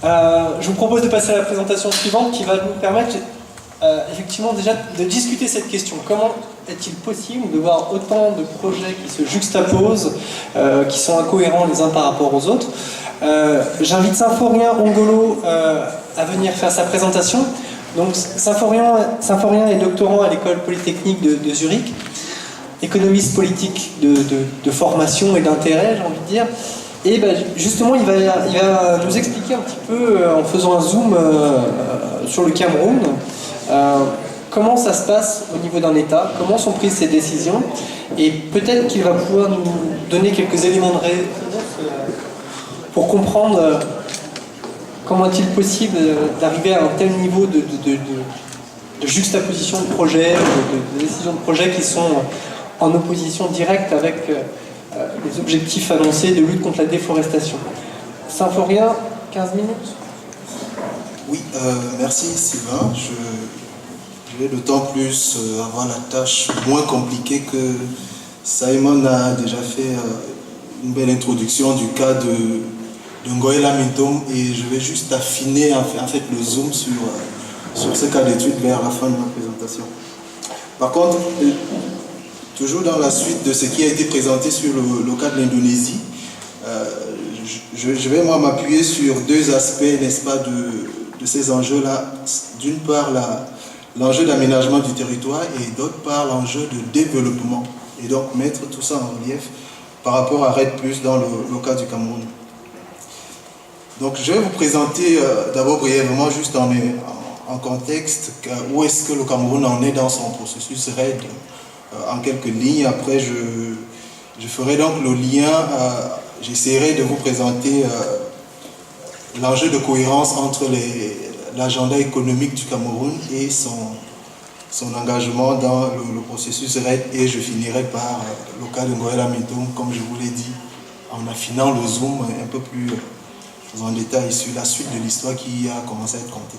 Je vous propose de passer à la présentation suivante qui va nous permettre effectivement déjà de discuter cette question. Comment est-il possible de voir autant de projets qui se juxtaposent, qui sont incohérents les uns par rapport aux autres? J'invite Symphorien Ongolo à venir faire sa présentation. Donc Symphorien est doctorant à l'école polytechnique de Zurich, économiste politique de formation et d'intérêt, j'ai envie de dire. Et ben, justement, il va nous expliquer un petit peu, en faisant un zoom sur le Cameroun, comment ça se passe au niveau d'un État, comment sont prises ces décisions, et peut-être qu'il va pouvoir nous donner quelques éléments de réponse pour comprendre comment est-il possible d'arriver à un tel niveau de juxtaposition de projets, de décisions de projets qui sont en opposition directe avec les objectifs annoncés de lutte contre la déforestation. Symphorien, 15 minutes. Oui, merci Sylvain. Je vais d'autant plus avoir la tâche moins compliquée que Simon a déjà fait une belle introduction du cas de Ngoïla Mintom, et je vais juste affiner en fait le zoom sur ce cas d'étude vers la fin de ma présentation. Par contre, toujours dans la suite de ce qui a été présenté sur le cas de l'Indonésie, je vais moi m'appuyer sur deux aspects, n'est-ce pas, de ces enjeux-là. D'une part, l'enjeu d'aménagement du territoire, et d'autre part, l'enjeu de développement. Et donc mettre tout ça en relief par rapport à REDD+, dans le cas du Cameroun. Donc je vais vous présenter d'abord brièvement, juste en contexte, où est-ce que le Cameroun en est dans son processus REDD, en quelques lignes. Après, je ferai donc le lien, j'essaierai de vous présenter l'enjeu de cohérence entre l'agenda économique du Cameroun et son engagement dans le processus REDD, et je finirai par le cas de Ngoïla Mintom, comme je vous l'ai dit, en affinant le zoom un peu plus en détail sur la suite de l'histoire qui a commencé à être contée.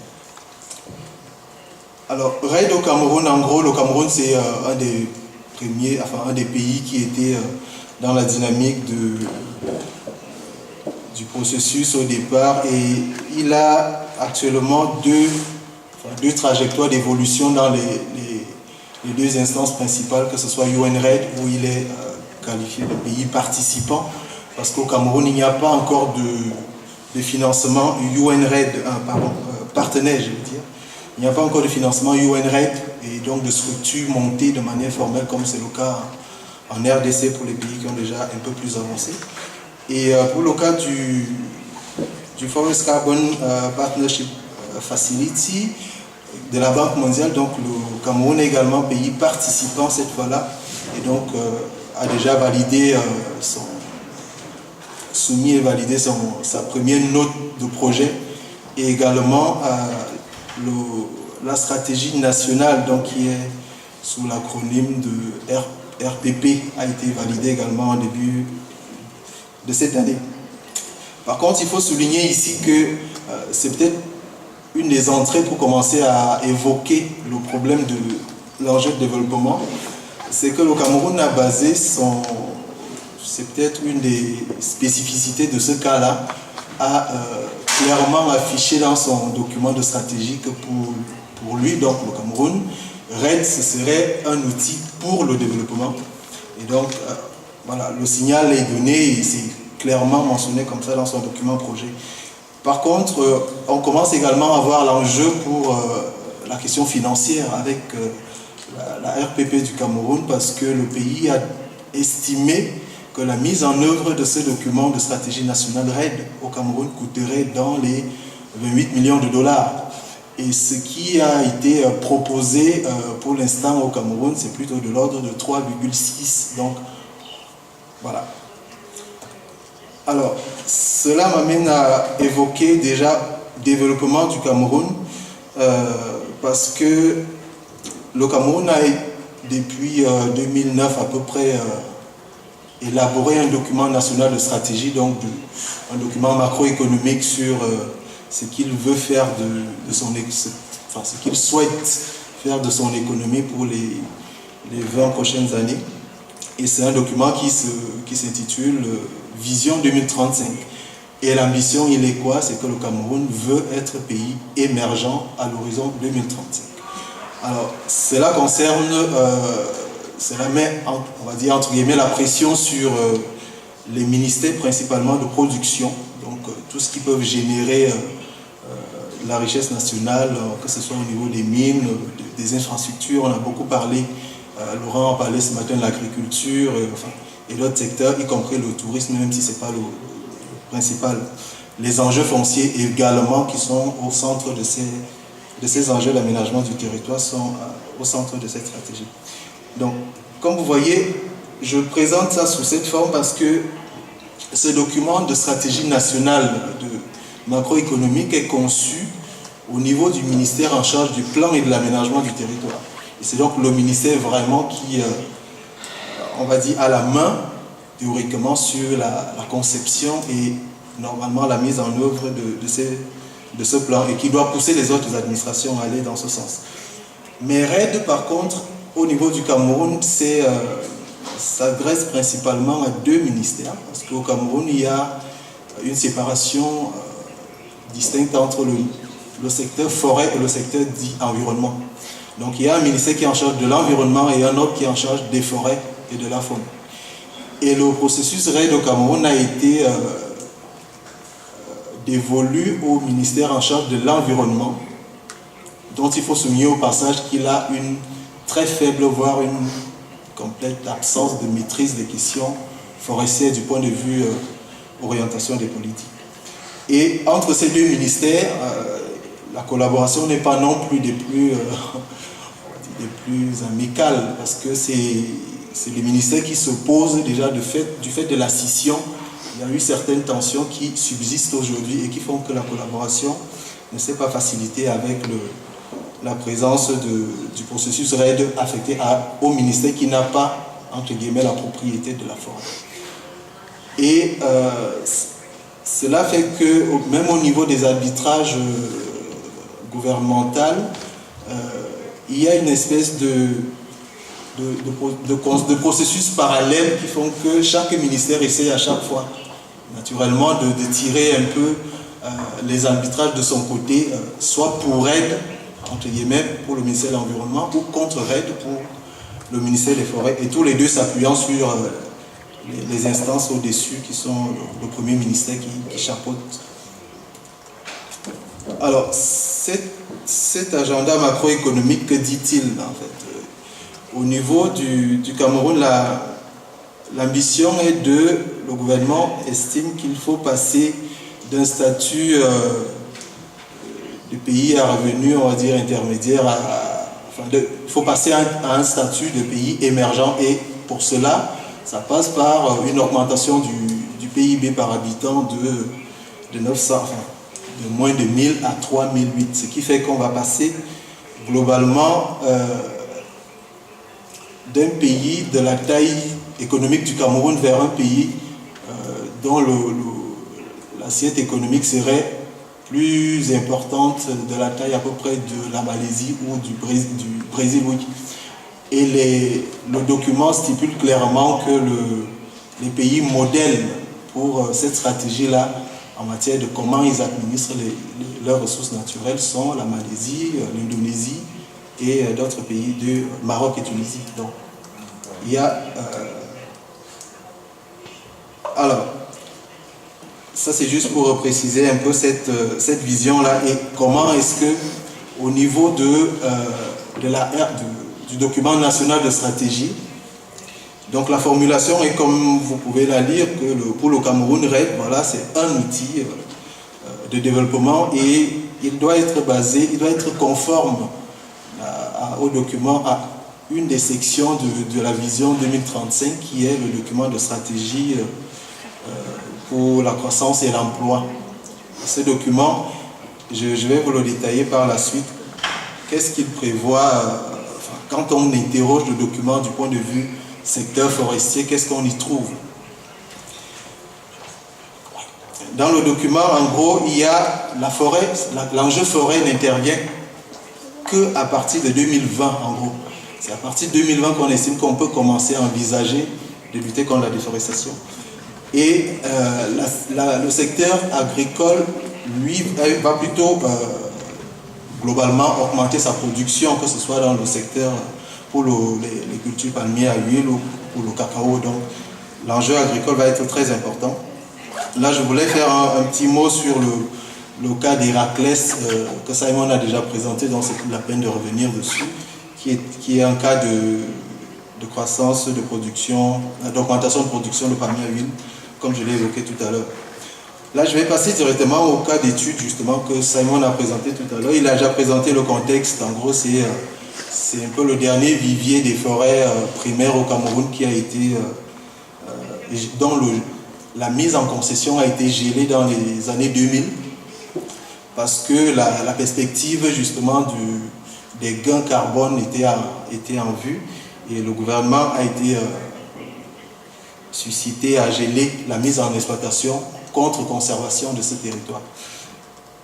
Alors, REDD au Cameroun, en gros, le Cameroun c'est un des pays qui était dans la dynamique du processus au départ, et il a actuellement deux trajectoires d'évolution dans les deux instances principales, que ce soit UNRED, où il est qualifié de pays participant, parce qu'au Cameroun il n'y a pas encore de financement UNRED, partenaire je veux dire. Il n'y a pas encore de financement UNRED et donc de structures montées de manière formelle, comme c'est le cas en RDC pour les pays qui ont déjà un peu plus avancé. Et pour le cas du Forest Carbon Partnership Facility de la Banque mondiale, donc le Cameroun est également pays participant cette fois-là, et donc a déjà validé soumis et validé sa première note de projet, et également la stratégie nationale, donc qui est sous l'acronyme de RPP, a été validée également en début de cette année. Par contre, il faut souligner ici que c'est peut-être une des entrées pour commencer à évoquer le problème de l'enjeu de développement. C'est que le Cameroun a basé c'est peut-être une des spécificités de ce cas-là, a clairement affiché dans son document de stratégie que pour lui, donc le Cameroun, REDD, ce serait un outil pour le développement. Et donc, voilà, le signal est donné et c'est clairement mentionné comme ça dans son document projet. Par contre, on commence également à voir l'enjeu pour la question financière avec la RPP du Cameroun, parce que le pays a estimé que la mise en œuvre de ce document de stratégie nationale REDD au Cameroun coûterait dans les 28 millions de dollars. Et ce qui a été proposé pour l'instant au Cameroun, c'est plutôt de l'ordre de 3,6. Donc, voilà. Alors, cela m'amène à évoquer déjà le développement du Cameroun, parce que le Cameroun a, depuis 2009 à peu près, élaboré un document national de stratégie, donc un document macroéconomique sur ce qu'il veut faire ce qu'il souhaite faire de son économie pour les 20 prochaines années. Et c'est un document qui s'intitule Vision 2035. Et l'ambition, il est quoi? C'est que le Cameroun veut être pays émergent à l'horizon 2035. Alors, cela concerne, cela met, on va dire, entre guillemets, la pression sur les ministères principalement de production, donc tout ce qui peut générer la richesse nationale, que ce soit au niveau des mines, des infrastructures. On a beaucoup parlé, Laurent a parlé ce matin de l'agriculture, et d'autres secteurs, y compris le tourisme, même si ce n'est pas le principal. Les enjeux fonciers également qui sont au centre de ces enjeux d'aménagement du territoire sont au centre de cette stratégie. Donc, comme vous voyez, je présente ça sous cette forme parce que ce document de stratégie nationale de macroéconomique est conçu au niveau du ministère en charge du plan et de l'aménagement du territoire. Et c'est donc le ministère vraiment qui, on va dire, a la main théoriquement sur la conception et normalement la mise en œuvre de ce plan et qui doit pousser les autres administrations à aller dans ce sens. Mais RED, par contre, au niveau du Cameroun, s'adresse principalement à deux ministères, parce qu'au Cameroun, il y a une séparation distincte entre le secteur forêt et le secteur dit environnement. Donc il y a un ministère qui est en charge de l'environnement et un autre qui est en charge des forêts et de la faune. Et le processus RED au Cameroun a été dévolu au ministère en charge de l'environnement, dont il faut souligner au passage qu'il a une très faible, voire une complète absence de maîtrise des questions forestières du point de vue orientation des politiques. Et entre ces deux ministères, la collaboration n'est pas non plus des plus amicales, parce que c'est les ministères qui s'opposent déjà du fait de la scission. Il y a eu certaines tensions qui subsistent aujourd'hui et qui font que la collaboration ne s'est pas facilitée avec la présence du processus RED affecté au ministère qui n'a pas, entre guillemets, la propriété de la forêt. Et cela fait que, même au niveau des arbitrages gouvernementaux, il y a une espèce de processus parallèle qui font que chaque ministère essaie à chaque fois, naturellement, de tirer un peu les arbitrages de son côté, soit pour RED, entre guillemets, pour le ministère de l'Environnement, ou contre RED pour le ministère des Forêts, et tous les deux s'appuyant sur les instances au-dessus qui sont le premier ministère qui chapeaute. Alors, cet agenda macroéconomique, que dit-il en fait? Au niveau du Cameroun, l'ambition est le gouvernement estime qu'il faut passer d'un statut de pays à revenu, on va dire, intermédiaire, il faut passer à un statut de pays émergent, et pour cela, ça passe par une augmentation du PIB par habitant de 900, de moins de 1000 à 3008, ce qui fait qu'on va passer globalement d'un pays de la taille économique du Cameroun vers un pays dont l'assiette économique serait plus importante, de la taille à peu près de la Malaisie ou du Brésil, oui. Et le document stipule clairement que les pays modèles pour cette stratégie-là, en matière de comment ils administrent leurs ressources naturelles, sont la Malaisie, l'Indonésie et d'autres pays de Maroc et Tunisie. Donc, il y a... alors, ça c'est juste pour préciser un peu cette vision-là et comment est-ce que, au niveau du document national de stratégie, donc la formulation est, comme vous pouvez la lire, que pour le Cameroun, RED, voilà, c'est un outil de développement et il doit être basé, il doit être conforme au document, à une des sections de la vision 2035 qui est le document de stratégie pour la croissance et l'emploi. Ce document, je vais vous le détailler par la suite. Qu'est-ce qu'il prévoit quand on interroge le document du point de vue secteur forestier, qu'est-ce qu'on y trouve? Dans le document, en gros, il y a la forêt, l'enjeu forêt n'intervient qu'à partir de 2020, en gros. C'est à partir de 2020 qu'on estime qu'on peut commencer à envisager de lutter contre la déforestation. Et le secteur agricole, lui, va plutôt globalement augmenter sa production, que ce soit dans le secteur pour les cultures palmiers à huile ou pour le cacao. Donc l'enjeu agricole va être très important. Là, je voulais faire un petit mot sur le cas d'Héraclès que Simon a déjà présenté, donc c'est la peine de revenir dessus, qui est un cas de croissance de production, d'augmentation de production de palmiers à huile, comme je l'ai évoqué tout à l'heure. Là, je vais passer directement au cas d'étude justement que Simon a présenté tout à l'heure. Il a déjà présenté le contexte. En gros, c'est un peu le dernier vivier des forêts primaires au Cameroun qui a été, dont la mise en concession a été gelée dans les années 2000 parce que la perspective justement des gains carbone était en vue et le gouvernement a été suscité à geler la mise en exploitation contre conservation de ce territoire.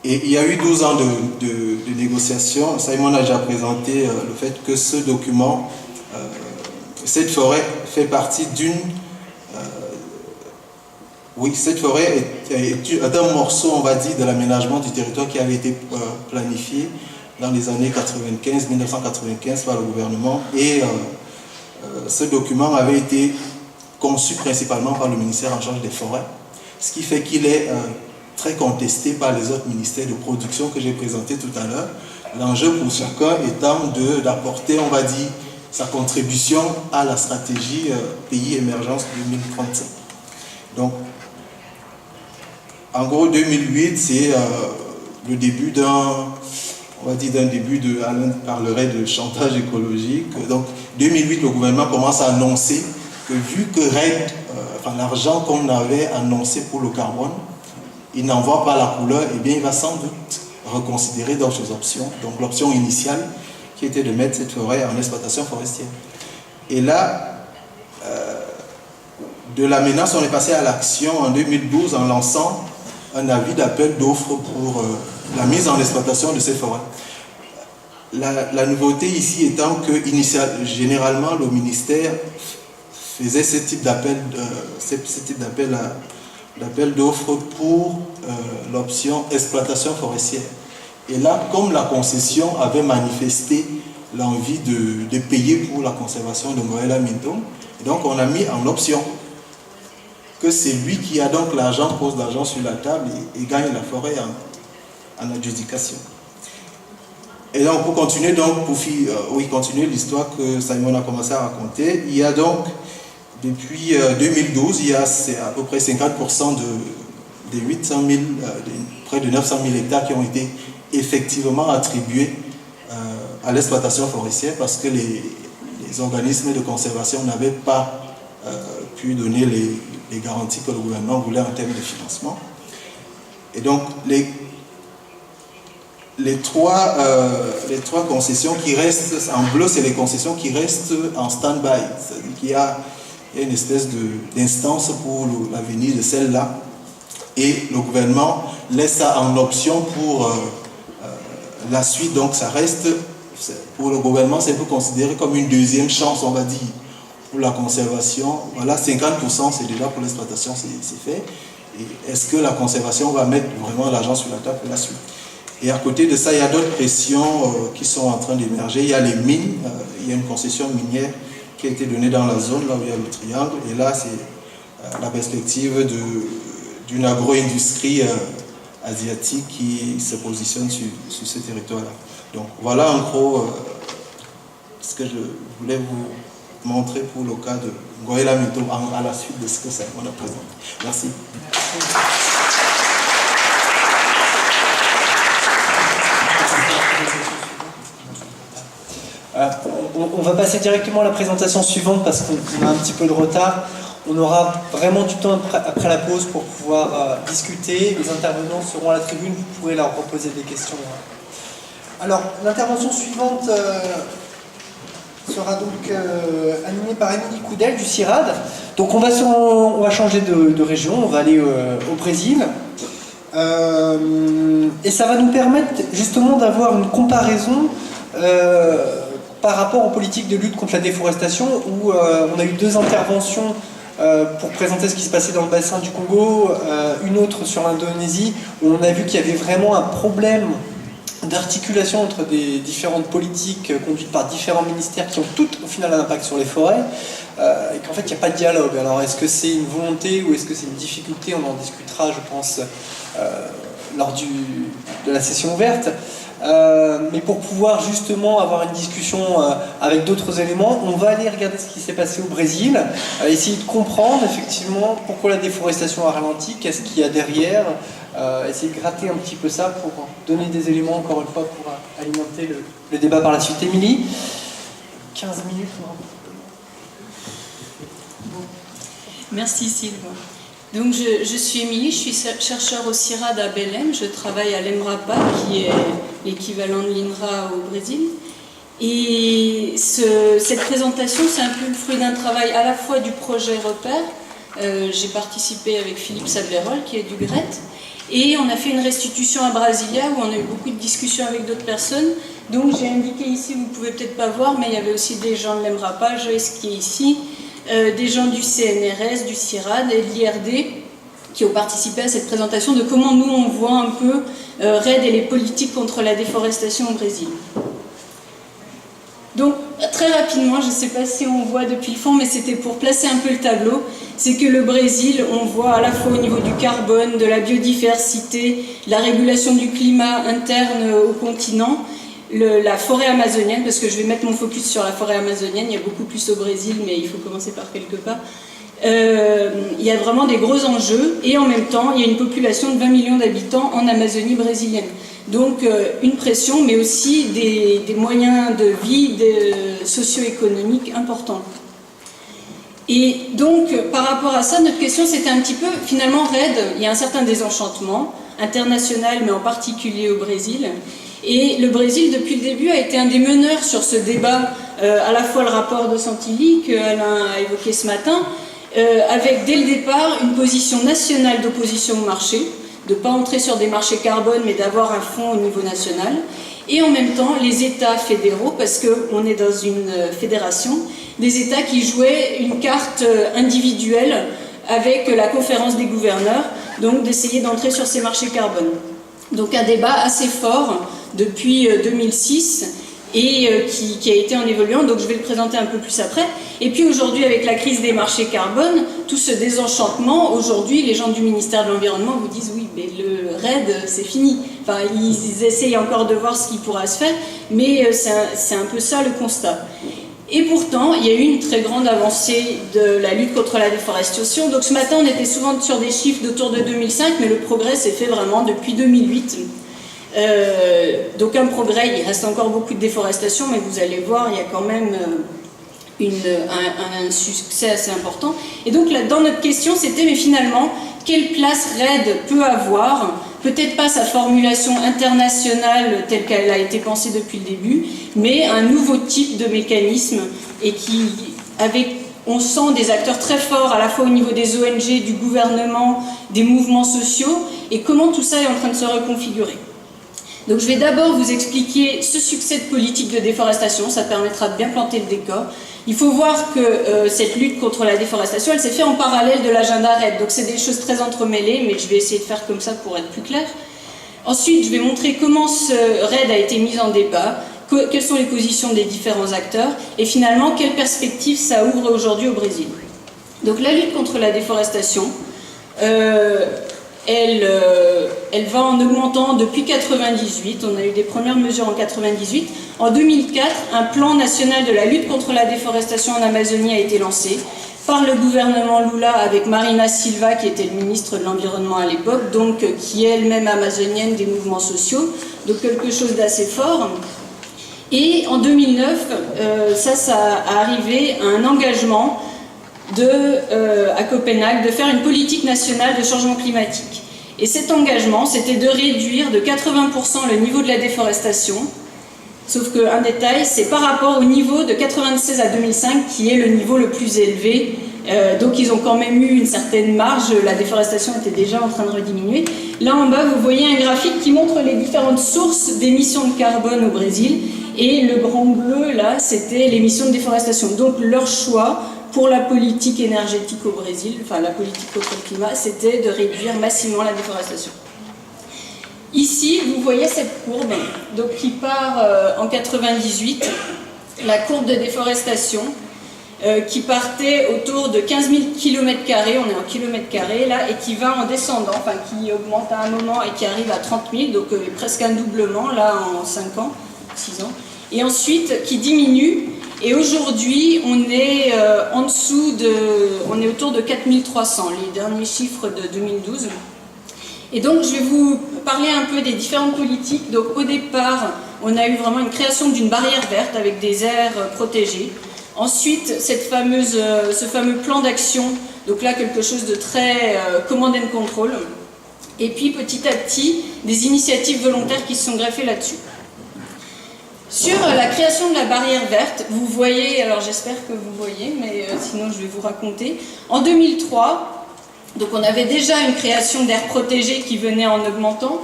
Et il y a eu 12 ans de négociations. Simon a déjà présenté le fait que ce document, cette forêt fait partie d'une... oui, cette forêt est un morceau, on va dire, de l'aménagement du territoire qui avait été planifié dans les années 1995 par le gouvernement. Et ce document avait été conçu principalement par le ministère en charge des forêts, ce qui fait qu'il est très contesté par les autres ministères de production que j'ai présenté tout à l'heure. L'enjeu pour chacun étant d'apporter, on va dire, sa contribution à la stratégie Pays Émergence 2035. Donc, en gros, 2008, c'est le début d'un début Alain parlerait de chantage écologique. Donc, 2008, le gouvernement commence à annoncer que vu que l'argent qu'on avait annoncé pour le carbone, il n'en voit pas la couleur, et bien il va sans doute reconsidérer d'autres options. Donc l'option initiale qui était de mettre cette forêt en exploitation forestière. Et là, de la menace, on est passé à l'action en 2012 en lançant un avis d'appel d'offres pour la mise en exploitation de ces forêts. La nouveauté ici étant que généralement le ministère faisait ce type d'appel d'offres pour l'option exploitation forestière. Et là, comme la concession avait manifesté l'envie de payer pour la conservation de Ngoëla Mintom, donc on a mis en option que c'est lui qui a donc l'argent, pose l'argent sur la table et gagne la forêt en adjudication. Et donc pour continuer, continuer l'histoire que Simon a commencé à raconter, il y a donc depuis 2012, il y a à peu près 50% des 800 000, près de 900 000 hectares qui ont été effectivement attribués à l'exploitation forestière parce que les organismes de conservation n'avaient pas pu donner les garanties que le gouvernement voulait en termes de financement. Et donc les trois concessions qui restent en bleu, c'est les concessions qui restent en stand-by. C'est-à-dire qu'il y a une espèce d'instance pour l'avenir de celle-là. Et le gouvernement laisse ça en option pour la suite. Donc ça reste, pour le gouvernement, c'est considéré comme une deuxième chance, on va dire, pour la conservation. Voilà, 50% c'est déjà pour l'exploitation, c'est fait. Et est-ce que la conservation va mettre vraiment l'argent sur la table pour la suite? Et à côté de ça, il y a d'autres pressions qui sont en train d'émerger. Il y a les mines, il y a une concession minière qui a été donnée dans la zone, là où il y a le triangle. Et là, c'est la perspective d'une agro-industrie asiatique qui se positionne sur ce territoire-là. Donc voilà en gros ce que je voulais vous montrer pour le cas de Ngoëla Mintom à la suite de ce que Simon a présenté. Merci. On va passer directement à la présentation suivante parce qu'on a un petit peu de retard. On aura vraiment du temps après la pause pour pouvoir discuter. Les intervenants seront à la tribune, vous pourrez leur reposer des questions. Alors, l'intervention suivante sera donc animée par Émilie Coudel du CIRAD. Donc on va changer de région, on va aller au Brésil. Et ça va nous permettre justement d'avoir une comparaison par rapport aux politiques de lutte contre la déforestation où on a eu deux interventions pour présenter ce qui se passait dans le bassin du Congo, une autre sur l'Indonésie, où on a vu qu'il y avait vraiment un problème d'articulation entre des différentes politiques conduites par différents ministères qui ont toutes au final un impact sur les forêts, et qu'en fait il n'y a pas de dialogue. Alors est-ce que c'est une volonté ou est-ce que c'est une difficulté? On en discutera, je pense, lors de la session ouverte. Mais pour pouvoir justement avoir une discussion avec d'autres éléments, on va aller regarder ce qui s'est passé au Brésil, essayer de comprendre effectivement pourquoi la déforestation a ralenti, qu'est-ce qu'il y a derrière, essayer de gratter un petit peu ça pour donner des éléments, encore une fois, pour alimenter le débat par la suite. Émilie, 15 minutes. Merci Sylvain. Donc je suis Émilie, je suis chercheure au CIRAD à Belém, je travaille à l'Embrapa qui est l'équivalent de l'INRA au Brésil. Et cette présentation, c'est un peu le fruit d'un travail à la fois du projet Repère. J'ai participé avec Philippe Sablerol qui est du GRET, et on a fait une restitution à Brasilia où on a eu beaucoup de discussions avec d'autres personnes. Donc j'ai indiqué ici, vous ne pouvez peut-être pas voir, mais il y avait aussi des gens de l'Embrapa, Joyce qui est ici, des gens du CNRS, du CIRAD et de l'IRD qui ont participé à cette présentation de comment nous on voit un peu RED et les politiques contre la déforestation au Brésil. Donc très rapidement, je ne sais pas si on voit depuis le fond, mais c'était pour placer un peu le tableau, c'est que le Brésil, on voit à la fois au niveau du carbone, de la biodiversité, la régulation du climat interne au continent, la forêt amazonienne, parce que je vais mettre mon focus sur la forêt amazonienne, il y a beaucoup plus au Brésil, mais il faut commencer par quelque part. Il y a vraiment des gros enjeux, et en même temps, il y a une population de 20 millions d'habitants en Amazonie brésilienne. Donc une pression, mais aussi des moyens de vie socio-économiques importants. Et donc, par rapport à ça, notre question, c'était un petit peu, finalement, RED, il y a un certain désenchantement, international, mais en particulier au Brésil. Et le Brésil, depuis le début, a été un des meneurs sur ce débat, à la fois le rapport de Santilli, que Alain a évoqué ce matin, avec dès le départ une position nationale d'opposition au marché, de ne pas entrer sur des marchés carbone, mais d'avoir un fonds au niveau national, et en même temps les États fédéraux, parce qu'on est dans une fédération, des États qui jouaient une carte individuelle avec la conférence des gouverneurs, donc d'essayer d'entrer sur ces marchés carbone. Donc un débat assez fort depuis 2006 et qui a été en évoluant, donc je vais le présenter un peu plus après. Et puis aujourd'hui, avec la crise des marchés carbone, tout ce désenchantement, aujourd'hui, les gens du ministère de l'Environnement vous disent oui, mais le RED, c'est fini. Enfin, ils essayent encore de voir ce qui pourra se faire, mais c'est un peu ça le constat. Et pourtant, il y a eu une très grande avancée de la lutte contre la déforestation. Donc ce matin, on était souvent sur des chiffres d'autour de 2005, mais le progrès s'est fait vraiment depuis 2008. Donc un progrès, il reste encore beaucoup de déforestation, mais vous allez voir, il y a quand même un succès assez important. Et donc là, dans notre question, c'était, mais finalement, quelle place RED peut avoir? Peut-être pas sa formulation internationale telle qu'elle a été pensée depuis le début, mais un nouveau type de mécanisme, et qui, on sent des acteurs très forts à la fois au niveau des ONG, du gouvernement, des mouvements sociaux, et comment tout ça est en train de se reconfigurer. Donc je vais d'abord vous expliquer ce succès de politique de déforestation, ça permettra de bien planter le décor. Il faut voir que cette lutte contre la déforestation, elle s'est faite en parallèle de l'agenda RED, donc c'est des choses très entremêlées, mais je vais essayer de faire comme ça pour être plus clair. Ensuite, je vais montrer comment ce RED a été mis en débat, quelles sont les positions des différents acteurs, et finalement, quelles perspectives ça ouvre aujourd'hui au Brésil. Donc la lutte contre la déforestation, elle va en augmentant depuis 1998, on a eu des premières mesures en 1998. En 2004, un plan national de la lutte contre la déforestation en Amazonie a été lancé par le gouvernement Lula avec Marina Silva qui était le ministre de l'Environnement à l'époque, donc qui est elle-même amazonienne des mouvements sociaux, donc quelque chose d'assez fort. Et en 2009, ça a arrivé à un engagement à Copenhague de faire une politique nationale de changement climatique. Et cet engagement, c'était de réduire de 80% le niveau de la déforestation, sauf qu'un détail, c'est par rapport au niveau de 1996 à 2005 qui est le niveau le plus élevé. Donc ils ont quand même eu une certaine marge, la déforestation était déjà en train de rediminuer. Là en bas, vous voyez un graphique qui montre les différentes sources d'émissions de carbone au Brésil, et le grand bleu, là, c'était l'émission de déforestation. Donc leur choix pour la politique énergétique au Brésil, enfin la politique contre le climat, c'était de réduire massivement la déforestation. Ici, vous voyez cette courbe donc, qui part en 98, la courbe de déforestation, qui partait autour de 15 000 km², on est en kilomètres carrés là, et qui va en descendant, enfin qui augmente à un moment et qui arrive à 30 000, donc presque un doublement là en 5 ans, 6 ans, et ensuite qui diminue, et aujourd'hui on est on est autour de 4300, les derniers chiffres de 2012. Et donc je vais vous parler un peu des différentes politiques. Donc au départ, on a eu vraiment une création d'une barrière verte avec des aires protégées. Ensuite, ce fameux plan d'action, donc là quelque chose de très command and control. Et puis petit à petit, des initiatives volontaires qui se sont greffées là-dessus. Sur la création de la barrière verte, vous voyez, alors j'espère que vous voyez, mais sinon je vais vous raconter. En 2003, donc on avait déjà une création d'aires protégées qui venait en augmentant.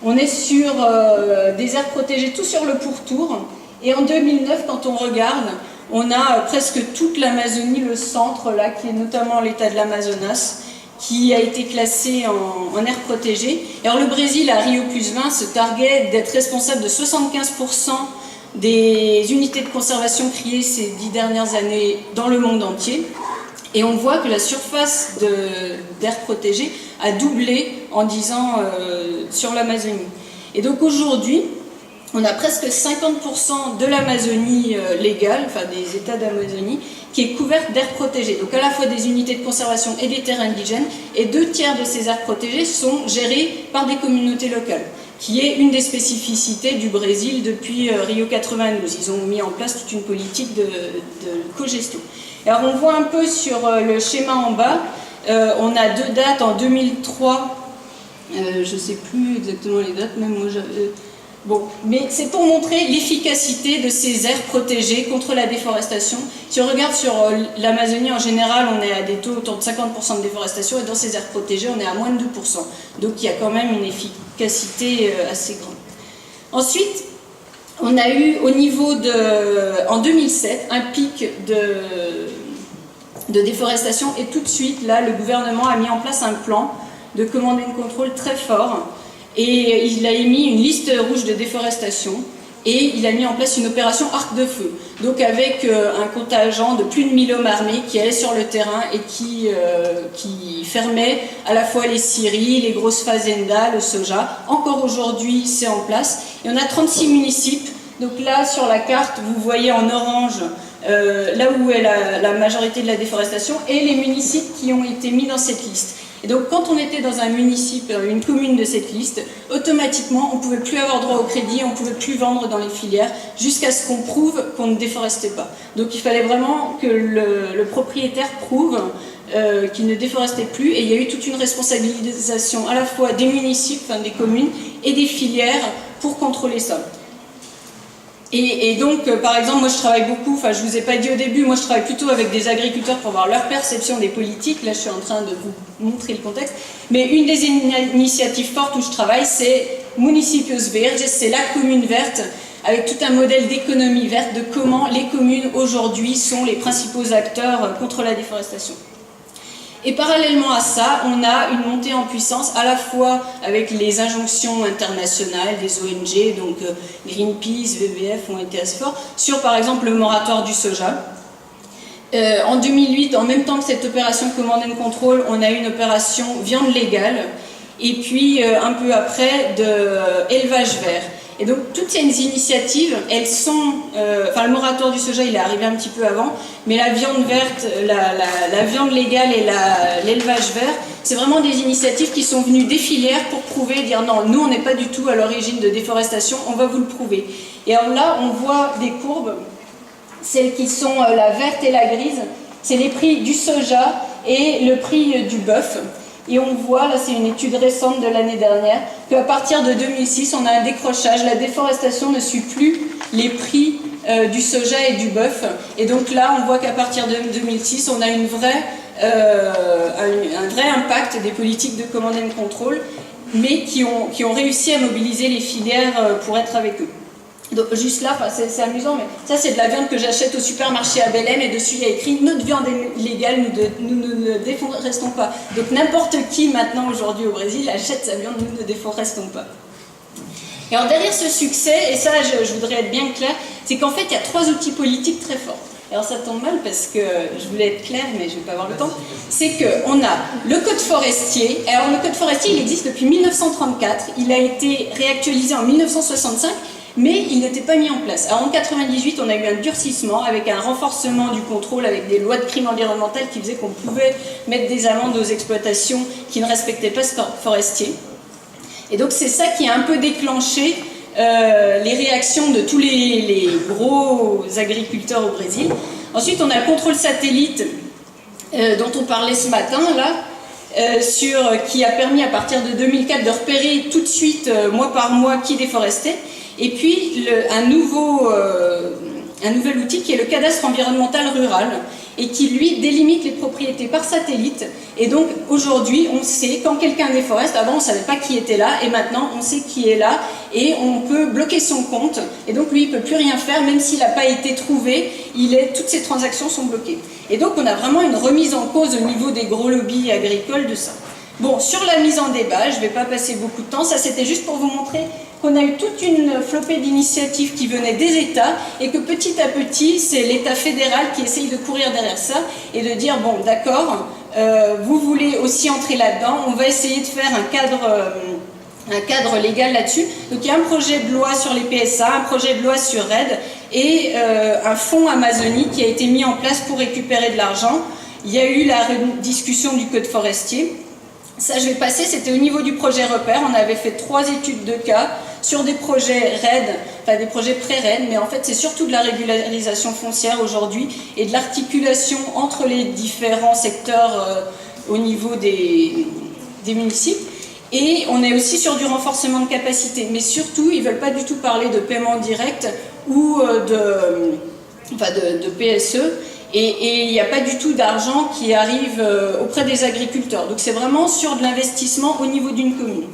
On est sur des aires protégées tout sur le pourtour. Et en 2009, quand on regarde, on a presque toute l'Amazonie, le centre, là, qui est notamment l'état de l'Amazonas, qui a été classé en aire protégée. Alors le Brésil, à Rio+20, se targuait d'être responsable de 75% des unités de conservation créées ces 10 dernières années dans le monde entier. Et on voit que la surface d'aires protégées a doublé en 10 ans sur l'Amazonie. Et donc aujourd'hui, on a presque 50% de l'Amazonie légale, enfin des États d'Amazonie, qui est couverte d'aires protégées. Donc à la fois des unités de conservation et des terres indigènes, et 2 tiers de ces aires protégées sont gérées par des communautés locales, qui est une des spécificités du Brésil depuis Rio 92. Ils ont mis en place toute une politique de cogestion. Alors on voit un peu sur le schéma en bas, on a 2 dates en 2003, je ne sais plus exactement les dates, même moi bon, mais c'est pour montrer l'efficacité de ces aires protégées contre la déforestation. Si on regarde sur l'Amazonie en général, on est à des taux autour de 50% de déforestation, et dans ces aires protégées, on est à moins de 2%. Donc il y a quand même une efficacité assez grande. Ensuite, on a eu au niveau en 2007 un pic de déforestation, et tout de suite là le gouvernement a mis en place un plan de command and control très fort, et il a émis une liste rouge de déforestation, et il a mis en place une opération Arc de Feu, donc avec un contingent de plus de 1000 hommes armés qui allaient sur le terrain et qui fermaient à la fois les scieries, les grosses fazendas, le soja. Encore aujourd'hui, c'est en place. Et on a 36 municipes. Donc là, sur la carte, vous voyez en orange là où est la majorité de la déforestation et les municipes qui ont été mis dans cette liste. Et donc quand on était dans un municipe, une commune de cette liste, automatiquement on ne pouvait plus avoir droit au crédit, on ne pouvait plus vendre dans les filières jusqu'à ce qu'on prouve qu'on ne déforestait pas. Donc il fallait vraiment que le propriétaire prouve qu'il ne déforestait plus, et il y a eu toute une responsabilisation à la fois des municipes, enfin des communes, et des filières pour contrôler ça. Et donc, par exemple, moi je travaille beaucoup, enfin je ne vous ai pas dit au début, moi je travaille plutôt avec des agriculteurs pour voir leur perception des politiques. Là je suis en train de vous montrer le contexte. Mais une des initiatives fortes où je travaille, c'est Municipios Verdes, c'est la commune verte, avec tout un modèle d'économie verte, de comment les communes aujourd'hui sont les principaux acteurs contre la déforestation. Et parallèlement à ça, on a une montée en puissance à la fois avec les injonctions internationales des ONG, donc Greenpeace, WWF ont été assez forts, sur par exemple le moratoire du soja. En 2008, en même temps que cette opération Command and Control, on a eu une opération viande légale, et puis un peu après de élevage vert. Et donc toutes ces initiatives, elles sont, enfin le moratoire du soja il est arrivé un petit peu avant, mais la viande verte, la viande légale et l'élevage vert, c'est vraiment des initiatives qui sont venues des filières pour prouver, dire non, nous on n'est pas du tout à l'origine de déforestation, on va vous le prouver. Et alors là on voit des courbes, celles qui sont la verte et la grise, c'est les prix du soja et le prix du bœuf. Et on voit, là c'est une étude récente de l'année dernière, qu'à partir de 2006, on a un décrochage. La déforestation ne suit plus les prix du soja et du bœuf. Et donc là, on voit qu'à partir de 2006, on a un vrai impact des politiques de command and control, mais qui ont réussi à mobiliser les filières pour être avec eux. Donc, juste là, c'est amusant, mais ça c'est de la viande que j'achète au supermarché à Belém et dessus il y a écrit « Notre viande est légale, nous ne déforestons pas ». Donc n'importe qui maintenant aujourd'hui au Brésil achète sa viande, nous ne déforestons pas. Et alors derrière ce succès, et ça je voudrais être bien clair, c'est qu'en fait il y a 3 outils politiques très forts. Alors ça tombe mal parce que je voulais être claire mais je ne vais pas avoir le temps. C'est qu'on a le code forestier. Alors le code forestier il existe depuis 1934, il a été réactualisé en 1965, mais il n'était pas mis en place. Alors en 1998, on a eu un durcissement avec un renforcement du contrôle, avec des lois de crime environnemental qui faisaient qu'on pouvait mettre des amendes aux exploitations qui ne respectaient pas ce code forestier. Et donc c'est ça qui a un peu déclenché les réactions de tous les gros agriculteurs au Brésil. Ensuite, on a le contrôle satellite dont on parlait ce matin, là, qui a permis à partir de 2004 de repérer tout de suite, mois par mois, qui déforestait. Et puis un nouvel outil qui est le cadastre environnemental rural et qui lui délimite les propriétés par satellite. Et donc aujourd'hui on sait quand quelqu'un déforeste, avant on ne savait pas qui était là et maintenant on sait qui est là et on peut bloquer son compte et donc lui il ne peut plus rien faire même s'il n'a pas été trouvé, toutes ses transactions sont bloquées. Et donc on a vraiment une remise en cause au niveau des gros lobbies agricoles de ça. Bon, sur la mise en débat, je ne vais pas passer beaucoup de temps, ça c'était juste pour vous montrer qu'on a eu toute une flopée d'initiatives qui venaient des États et que petit à petit, c'est l'État fédéral qui essaye de courir derrière ça et de dire, bon d'accord, vous voulez aussi entrer là-dedans, on va essayer de faire un cadre légal là-dessus. Donc il y a un projet de loi sur les PSA, un projet de loi sur REDD et un fonds Amazonie qui a été mis en place pour récupérer de l'argent. Il y a eu la discussion du code forestier. Ça, je vais passer, c'était au niveau du projet repère. On avait fait 3 études de cas sur des projets REDD, enfin des projets pré-REDD, mais en fait, c'est surtout de la régularisation foncière aujourd'hui et de l'articulation entre les différents secteurs au niveau des municipes. Et on est aussi sur du renforcement de capacité. Mais surtout, ils ne veulent pas du tout parler de paiement direct ou de PSE. Et il n'y a pas du tout d'argent qui arrive auprès des agriculteurs. Donc c'est vraiment sur de l'investissement au niveau d'une commune.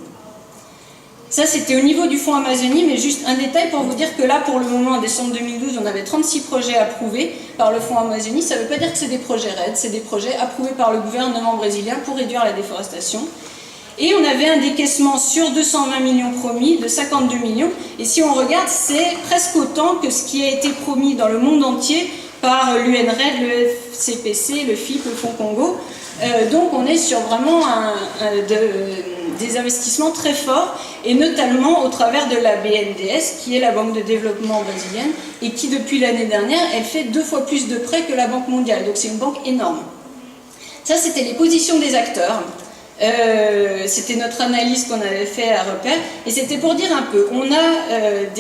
Ça c'était au niveau du fonds Amazonie, mais juste un détail pour vous dire que là pour le moment en décembre 2012 on avait 36 projets approuvés par le fonds Amazonie. Ça ne veut pas dire que c'est des projets REDD, c'est des projets approuvés par le gouvernement brésilien pour réduire la déforestation. Et on avait un décaissement sur 220 millions promis de 52 millions. Et si on regarde, c'est presque autant que ce qui a été promis dans le monde entier par l'UNRED, le FCPC, le FIP, le Fonds Congo. Donc on est sur vraiment des investissements très forts, et notamment au travers de la BNDES, qui est la Banque de développement brésilienne, et qui depuis l'année dernière, elle fait 2 fois plus de prêts que la Banque mondiale. Donc c'est une banque énorme. Ça, c'était les positions des acteurs. C'était notre analyse qu'on avait fait à Repère, et c'était pour dire un peu, on a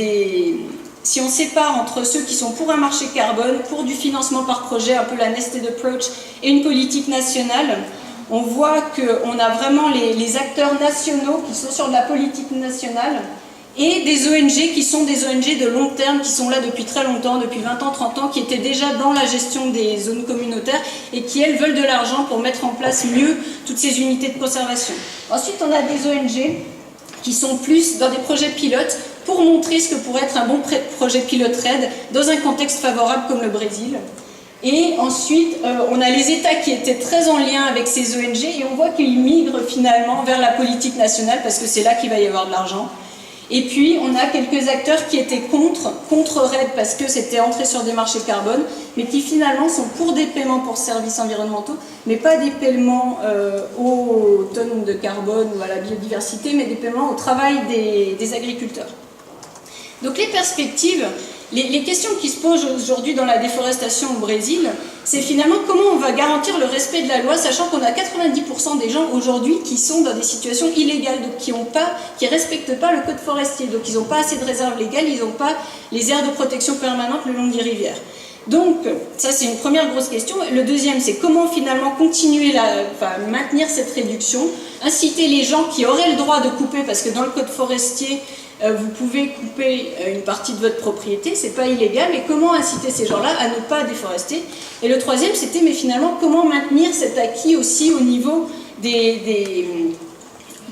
si on sépare entre ceux qui sont pour un marché carbone, pour du financement par projet, un peu la nested approach, et une politique nationale, on voit qu'on a vraiment les acteurs nationaux qui sont sur de la politique nationale, et des ONG qui sont des ONG de long terme, qui sont là depuis très longtemps, depuis 20 ans, 30 ans, qui étaient déjà dans la gestion des zones communautaires, et qui, elles, veulent de l'argent pour mettre en place mieux toutes ces unités de conservation. Ensuite, on a des ONG qui sont plus dans des projets pilotes, pour montrer ce que pourrait être un bon projet pilote REDD dans un contexte favorable comme le Brésil. Et ensuite, on a les États qui étaient très en lien avec ces ONG, et on voit qu'ils migrent finalement vers la politique nationale, parce que c'est là qu'il va y avoir de l'argent. Et puis, on a quelques acteurs qui étaient contre REDD, parce que c'était entré sur des marchés carbone, mais qui finalement sont pour des paiements pour services environnementaux, mais pas des paiements aux tonnes de carbone ou à la biodiversité, mais des paiements au travail des agriculteurs. Donc les perspectives, les questions qui se posent aujourd'hui dans la déforestation au Brésil, c'est finalement comment on va garantir le respect de la loi, sachant qu'on a 90% des gens aujourd'hui qui sont dans des situations illégales, donc qui ne respectent pas le code forestier, donc ils n'ont pas assez de réserves légales, ils n'ont pas les aires de protection permanente le long des rivières. Donc ça c'est une première grosse question. Le deuxième, c'est comment finalement continuer maintenir cette réduction, inciter les gens qui auraient le droit de couper, parce que dans le code forestier, vous pouvez couper une partie de votre propriété, c'est pas illégal, mais comment inciter ces gens-là à ne pas déforester? Et le troisième, c'était, mais finalement, comment maintenir cet acquis aussi au niveau des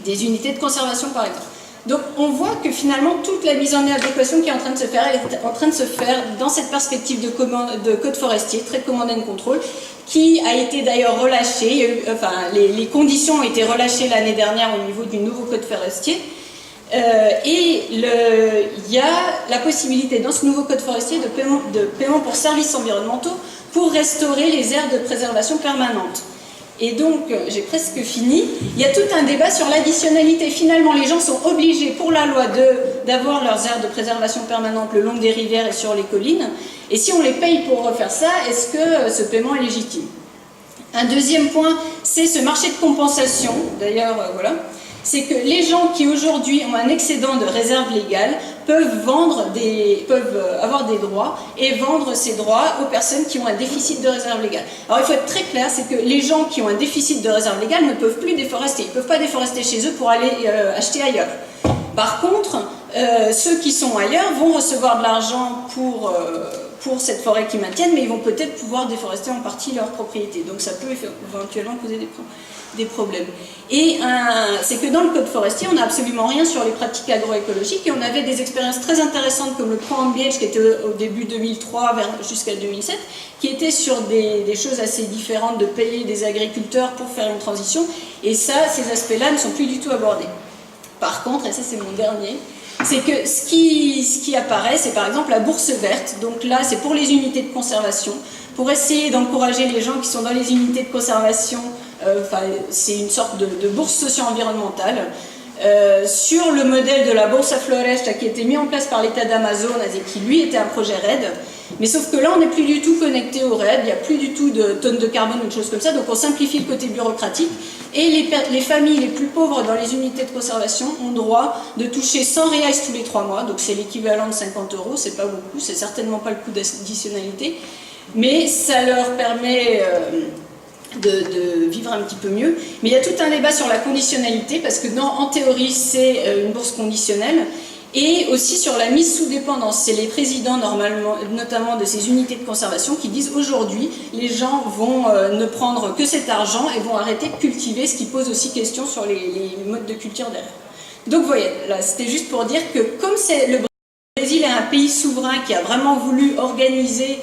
unités de conservation, par exemple. Donc on voit que finalement toute la mise en adéquation qui est en train de se faire, elle est en train de se faire dans cette perspective de code forestier, très command and control, qui a été d'ailleurs relâché, les conditions ont été relâchées l'année dernière au niveau du nouveau code forestier. Et il y a la possibilité dans ce nouveau code forestier de paiement pour services environnementaux pour restaurer les aires de préservation permanente. Et donc, j'ai presque fini, il y a tout un débat sur l'additionnalité. Finalement, les gens sont obligés pour la loi d'avoir leurs aires de préservation permanente le long des rivières et sur les collines. Et si on les paye pour refaire ça, est-ce que ce paiement est légitime? Un deuxième point, c'est ce marché de compensation. D'ailleurs, voilà. C'est que les gens qui aujourd'hui ont un excédent de réserve légale peuvent avoir des droits et vendre ces droits aux personnes qui ont un déficit de réserve légale. Alors il faut être très clair, c'est que les gens qui ont un déficit de réserve légale ne peuvent plus déforester. Ils ne peuvent pas déforester chez eux pour aller acheter ailleurs. Par contre, ceux qui sont ailleurs vont recevoir de l'argent pour cette forêt qu'ils maintiennent, mais ils vont peut-être pouvoir déforester en partie leur propriété. Donc ça peut éventuellement poser des problèmes. Et c'est que dans le code forestier, on n'a absolument rien sur les pratiques agroécologiques et on avait des expériences très intéressantes comme le Pro Beach qui était au début 2003 jusqu'à 2007, qui était sur des choses assez différentes de payer des agriculteurs pour faire une transition. Et ça, ces aspects-là ne sont plus du tout abordés. Par contre, et ça c'est mon dernier, c'est que ce qui apparaît, c'est par exemple la bourse verte. Donc là, c'est pour les unités de conservation, pour essayer d'encourager les gens qui sont dans les unités de conservation. C'est une sorte de bourse socio-environnementale sur le modèle de la Bolsa Floresta qui a été mis en place par l'État d'Amazonas et qui lui était un projet REDD. Mais sauf que là, on n'est plus du tout connecté au REDD, il n'y a plus du tout de tonnes de carbone ou de choses comme ça, donc on simplifie le côté bureaucratique et les familles les plus pauvres dans les unités de conservation ont droit de toucher 100 reais tous les 3 mois, donc c'est l'équivalent de 50 €, c'est pas beaucoup, c'est certainement pas le coût d'additionnalité, mais ça leur permet de vivre un petit peu mieux. Mais il y a tout un débat sur la conditionnalité, parce que en théorie, c'est une bourse conditionnelle, et aussi sur la mise sous dépendance. C'est les présidents, normalement, notamment de ces unités de conservation, qui disent aujourd'hui, les gens vont ne prendre que cet argent et vont arrêter de cultiver, ce qui pose aussi question sur les modes de culture derrière. Donc vous voyez, là, c'était juste pour dire que comme le Brésil est un pays souverain qui a vraiment voulu organiser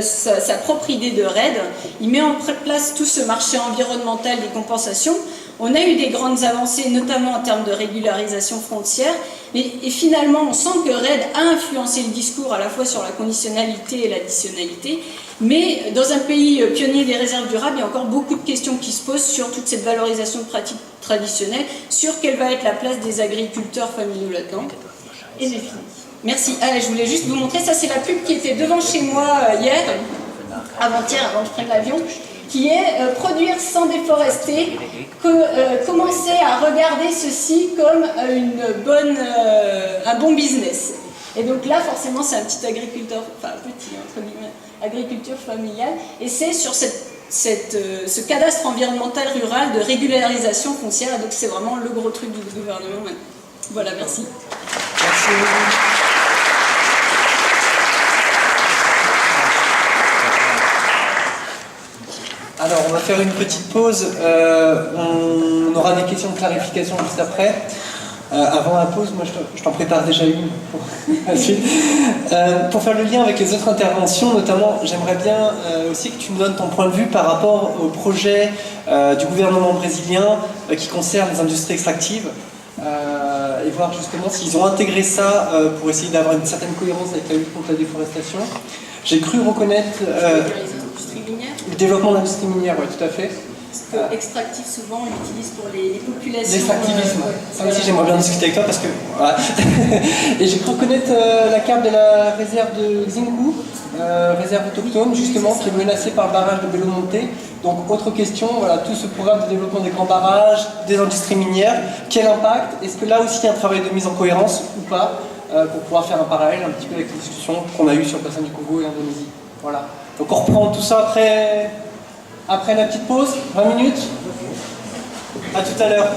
sa propre idée de REDD, il met en place tout ce marché environnemental des compensations. On a eu des grandes avancées, notamment en termes de régularisation frontière, et finalement on sent que REDD a influencé le discours à la fois sur la conditionnalité et l'additionnalité, mais dans un pays pionnier des réserves durables, il y a encore beaucoup de questions qui se posent sur toute cette valorisation de pratiques traditionnelles, sur quelle va être la place des agriculteurs familiaux là-dedans. Et j'ai fini. Merci. Je voulais juste vous montrer, ça c'est la pub qui était devant chez moi hier, avant-hier, avant que je prenne l'avion, qui est produire sans déforester, commencer à regarder ceci comme un bon business. Et donc là, forcément, c'est un petit agriculteur, enfin petit, entre guillemets, agriculture familiale, et c'est sur ce cadastre environnemental rural de régularisation foncière, donc c'est vraiment le gros truc du gouvernement maintenant. Voilà, merci. Merci. Alors, on va faire une petite pause. On aura des questions de clarification juste après. Avant la pause, moi je t'en prépare déjà une pour la suite. Pour faire le lien avec les autres interventions, notamment, j'aimerais bien aussi que tu nous donnes ton point de vue par rapport au projet du gouvernement brésilien qui concerne les industries extractives et voir justement s'ils ont intégré ça pour essayer d'avoir une certaine cohérence avec la lutte contre la déforestation. J'ai cru reconnaître le développement de l'industrie minière, oui, tout à fait. Parce que extractif, souvent, on l'utilise pour les populations. L'extractivisme, ça aussi j'aimerais bien discuter avec toi parce que... Voilà. Et j'ai cru reconnaître la carte de la réserve de Xingu, réserve autochtone, justement, qui est menacée par le barrage de Belo Monte. Donc, autre question, voilà, tout ce programme de développement des grands barrages, des industries minières, quel impact? Est-ce que là aussi il y a un travail de mise en cohérence ou pas, pour pouvoir faire un parallèle un petit peu avec les discussions qu'on a eues sur le bassin du Congo et l'Indonésie. Voilà. Donc on reprend tout ça après la petite pause, 20 minutes. À tout à l'heure.